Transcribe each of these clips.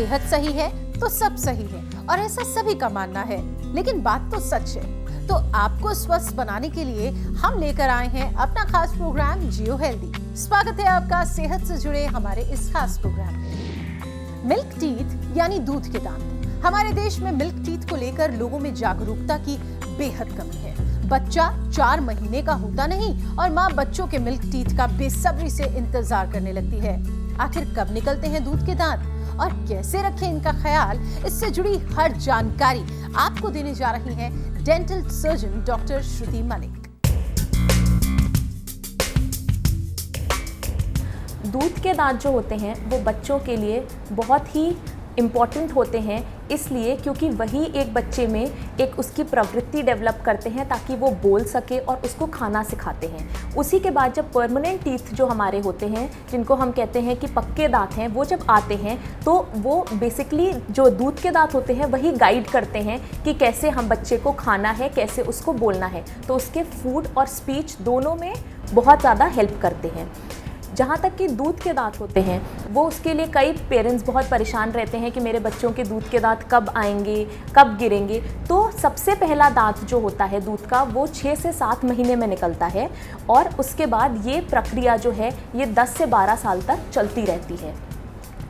सेहत सही है तो सब सही है और ऐसा सभी का मानना है, लेकिन बात तो सच है। तो आपको स्वस्थ बनाने के लिए हम लेकर आए हैं अपना खास प्रोग्राम जियो हेल्दी। स्वागत है आपका सेहत से जुड़े हमारे इस खास प्रोग्राम में। मिल्क टीथ यानी दूध के दांत। हमारे देश में मिल्क टीथ को लेकर लोगों में जागरूकता की बेहद कमी है। बच्चा 4 महीने का होता नहीं और माँ बच्चों के मिल्क टीथ का बेसब्री से इंतजार करने लगती है। आखिर कब निकलते हैं दूध के दांत और कैसे रखें इनका ख्याल, इससे जुड़ी हर जानकारी आपको देने जा रही हैं डेंटल सर्जन डॉक्टर श्रुति मलिक। दूध के दांत जो होते हैं वो बच्चों के लिए बहुत ही इम्पॉर्टेंट होते हैं, इसलिए क्योंकि वही एक बच्चे में एक उसकी प्रवृत्ति डेवलप करते हैं ताकि वो बोल सके और उसको खाना सिखाते हैं। उसी के बाद जब परमानेंट टीथ जो हमारे होते हैं, जिनको हम कहते हैं कि पक्के दांत हैं, वो जब आते हैं तो वो बेसिकली जो दूध के दांत होते हैं वही गाइड करते हैं कि कैसे हम बच्चे को खाना है, कैसे उसको बोलना है। तो उसके फूड और स्पीच दोनों में बहुत ज़्यादा हेल्प करते हैं। जहाँ तक कि दूध के दांत होते हैं वो उसके लिए कई पेरेंट्स बहुत परेशान रहते हैं कि मेरे बच्चों के दूध के दांत कब आएंगे, कब गिरेंगे। तो सबसे पहला दांत जो होता है दूध का वो 6 से 7 महीने में निकलता है और उसके बाद ये प्रक्रिया जो है ये 10 से 12 साल तक चलती रहती है।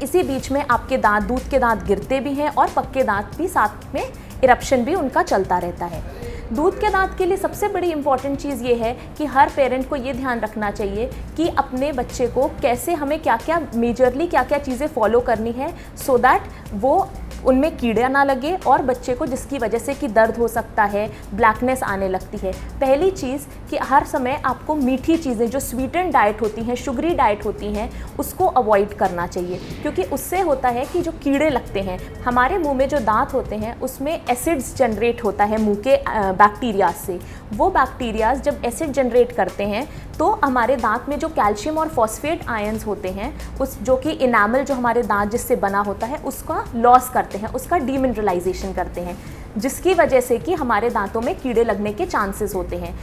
इसी बीच में आपके दांत, दूध के दांत गिरते भी हैं और पक्के दांत भी साथ में इरप्शन भी उनका चलता रहता है। दूध के दांत के लिए सबसे बड़ी इम्पॉर्टेंट चीज़ ये है कि हर पेरेंट को ये ध्यान रखना चाहिए कि अपने बच्चे को कैसे हमें क्या क्या चीज़ें फॉलो करनी है सो दैट वो उनमें कीड़े ना लगे और बच्चे को जिसकी वजह से कि दर्द हो सकता है, ब्लैकनेस आने लगती है। पहली चीज़ कि हर समय आपको मीठी चीज़ें जो स्वीटन डाइट होती हैं, शुगरी डाइट होती हैं, उसको अवॉइड करना चाहिए, क्योंकि उससे होता है कि जो कीड़े लगते हैं हमारे मुंह में, जो दांत होते हैं उसमें एसिड्स जनरेट होता है मुंह के बैक्टीरिया से। वो बैक्टीरियाज जब एसिड जनरेट करते हैं तो हमारे दांत में जो कैल्शियम और फॉस्फेट आयंस होते हैं, उस जो कि इनामल जो हमारे दांत जिससे बना होता है उसका लॉस करते हैं, उसका डीमिनरलाइजेशन करते हैं, जिसकी वजह से कि हमारे दांतों में कीड़े लगने के चांसेस होते हैं।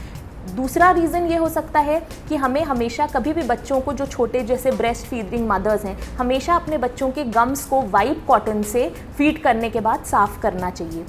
दूसरा रीज़न ये हो सकता है कि हमें हमेशा कभी भी बच्चों को, जो छोटे जैसे ब्रेस्ट फीडिंग मदर्स हैं, हमेशा अपने बच्चों के गम्स को वाइट कॉटन से फीड करने के बाद साफ़ करना चाहिए।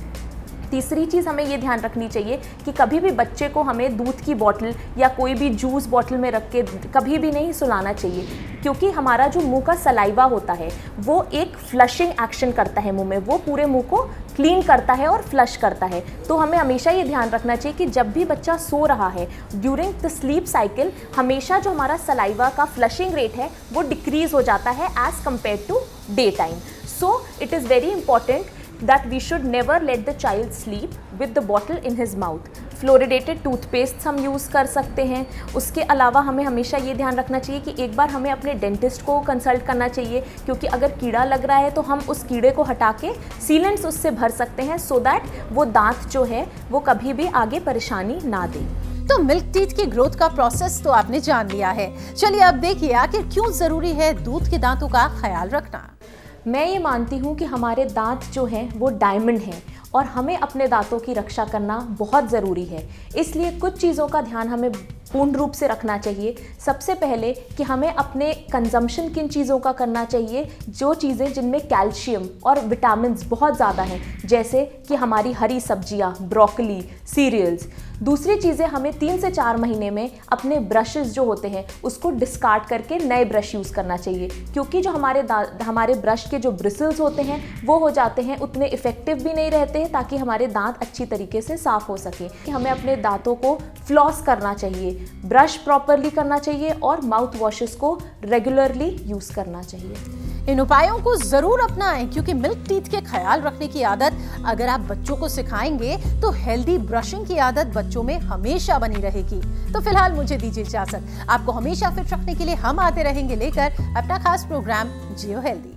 तीसरी चीज़ हमें ये ध्यान रखनी चाहिए कि कभी भी बच्चे को हमें दूध की बॉटल या कोई भी जूस बॉटल में रख के कभी भी नहीं सुलाना चाहिए, क्योंकि हमारा जो मुंह का सलाइवा होता है वो एक फ्लशिंग एक्शन करता है मुंह में, वो पूरे मुंह को क्लीन करता है और फ्लश करता है। तो हमें हमेशा ये ध्यान रखना चाहिए कि जब भी बच्चा सो रहा है ड्यूरिंग द स्लीप साइकिल, हमेशा जो हमारा सलाइवा का फ्लशिंग रेट है वो डिक्रीज हो जाता है as compare to day time. So it is very important that we should never let the child sleep with the bottle in his mouth. Fluoridated toothpaste हम यूज़ कर सकते हैं। उसके अलावा हमें हमेशा ये ध्यान रखना चाहिए कि एक बार हमें अपने डेंटिस्ट को कंसल्ट करना चाहिए, क्योंकि अगर कीड़ा लग रहा है तो हम उस कीड़े को हटा के सीलेंट्स उससे भर सकते हैं सो दैट वो दांत जो है वो कभी भी आगे परेशानी ना दे। तो मिल्क टीथ की ग्रोथ का प्रोसेस तो आपने जान लिया है। चलिए अब देखिए आखिर क्यों जरूरी है दूध के दांतों का ख्याल रखना। मैं ये मानती हूँ कि हमारे दांत जो हैं वो डायमंड हैं और हमें अपने दांतों की रक्षा करना बहुत ज़रूरी है। इसलिए कुछ चीज़ों का ध्यान हमें पूर्ण रूप से रखना चाहिए। सबसे पहले कि हमें अपने कंजम्पशन किन चीज़ों का करना चाहिए, जो चीज़ें जिनमें कैल्शियम और विटामिन्स बहुत ज़्यादा हैं, जैसे कि हमारी हरी सब्जियां, ब्रोकली, सीरियल्स। दूसरी चीज़ें हमें 3 से 4 महीने में अपने ब्रशेस जो होते हैं उसको डिस्कार्ड करके नए ब्रश यूज़ करना चाहिए, क्योंकि जो हमारे ब्रश के जो ब्रिसल्स होते हैं वो हो जाते हैं उतने इफ़ेक्टिव भी नहीं रहते हैं ताकि हमारे दांत अच्छी तरीके से साफ़ हो सके। हमें अपने दांतों को फ्लॉस करना चाहिए, ब्रश प्रॉपरली करना चाहिए और माउथ वॉशेस को रेगुलरली यूज़ करना चाहिए। इन उपायों को जरूर अपनाएं, क्योंकि मिल्क टीथ के ख्याल रखने की आदत अगर आप बच्चों को सिखाएंगे तो हेल्दी ब्रशिंग की आदत बच्चों में हमेशा बनी रहेगी। तो फिलहाल मुझे दीजिए इजाजत। आपको हमेशा फिट रखने के लिए हम आते रहेंगे लेकर अपना खास प्रोग्राम जियो हेल्दी।